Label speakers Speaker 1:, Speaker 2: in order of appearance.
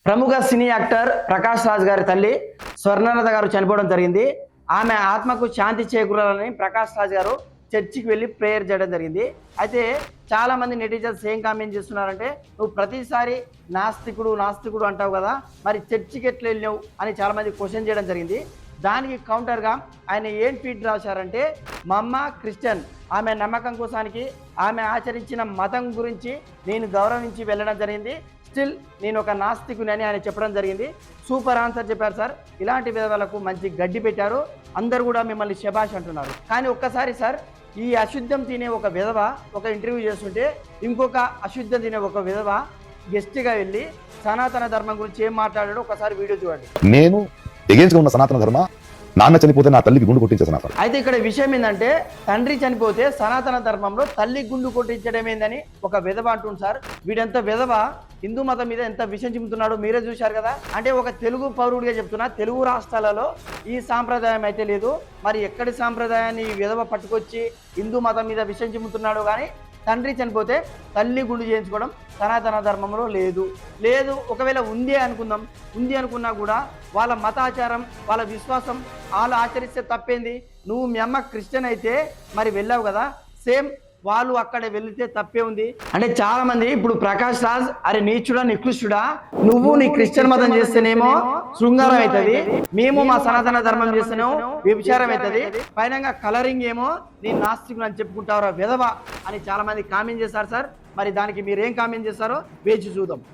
Speaker 1: ప్రముఖ cine actor Prakash Raj గారి తల్లి స్వర్ణలత గారు చనిపోవడం జరిగింది. ఆమె ఆత్మకు శాంతి చేకూరాలని ప్రకాష్ రాజ్ గారు చర్చికి వెళ్ళి ప్రేయర్ చేయడం జరిగింది. అయితే చాలా మంది నెటిజన్స్ ఏం కామెంట్ చేస్తున్నారంటే, నువ్వు ప్రతిసారి నాస్తికుడు నాస్తికుడు అంటావు కదా, మరి చర్చికి ఎట్లా వెళ్ళావు అని చాలా మంది క్వశ్చన్ చేయడం జరిగింది. దానికి కౌంటర్గా ఆయన ఏం ట్వీట్ రాశారంటే, మా అమ్మ క్రిస్టియన్, ఆమె నమ్మకం కోసానికి ఆమె ఆచరించిన మతం గురించి నేను గౌరవించి వెళ్ళడం జరిగింది. స్టిల్ నేను ఒక నాస్తికుని అని ఆయన చెప్పడం జరిగింది. సూపర్ ఆన్సర్ చెప్పారు సార్. ఇలాంటి విధవలకు మంచి గడ్డి పెట్టారు. అందరూ కూడా మిమ్మల్ని శభాష్ అంటున్నారు. కానీ ఒక్కసారి సార్, ఈ అశుద్ధం తినే ఒక విధవ ఒక ఇంటర్వ్యూ చేస్తుంటే ఇంకొక అశుద్ధం తినే ఒక విధవ గెస్ట్గా వెళ్ళి సనాతన ధర్మం గురించి ఏం మాట్లాడాడో ఒకసారి వీడియో చూడండి.
Speaker 2: నేను ఎగేన్స్గా ఉన్న సనాతన ధర్మ, నాన్న చనిపోతే నా తల్లికి గుండు కొట్టించే సనాతన.
Speaker 1: అయితే ఇక్కడ విషయం ఏంటంటే, తండ్రి చనిపోతే సనాతన ధర్మంలో తల్లి గుండు కొట్టించడం ఏందని ఒక విధవ అంటుంది సార్. వీడంత విధవ హిందూ మతం మీద ఎంత విషయం చెబుతున్నాడో మీరే చూశారు కదా. అంటే ఒక తెలుగు పౌరుడిగా చెప్తున్నా, తెలుగు రాష్ట్రాలలో ఈ సాంప్రదాయం అయితే లేదు. మరి ఎక్కడి సాంప్రదాయాన్ని ఈ విధవ పట్టుకొచ్చి హిందూ మతం మీద విషయం చెబుతున్నాడు. కానీ తండ్రి చనిపోతే తల్లి గుండు చేయించుకోవడం సనాతన ధర్మంలో లేదు. ఒకవేళ ఉంది అనుకున్నా కూడా వాళ్ళ మతాచారం, వాళ్ళ విశ్వాసం వాళ్ళు ఆచరిస్తే తప్పేంది? నువ్వు మీ అమ్మ క్రిస్టియన్ అయితే మరి వెళ్ళావు కదా, సేమ్ వాళ్ళు అక్కడ వెళితే తప్పే ఉంది. అంటే చాలా మంది ఇప్పుడు ప్రకాష్ రాజ్, అరే నీచుడా నికృష్టుడా, నువ్వు నీ క్రిస్టియన్ మతం చేస్తేనేమో శృంగారం అవుతుంది, మేము మా సనాతన ధర్మం చేస్తేనేమో వ్యభిచారం అవుతుంది, పైన కలరింగ్ ఏమో నీ నాస్తికులు అని చెప్పుకుంటారా విధవ అని చాలా మంది కామెంట్ చేశారు సార్. మరి దానికి మీరేం కామెంట్ చేస్తారో వేచి చూద్దాం.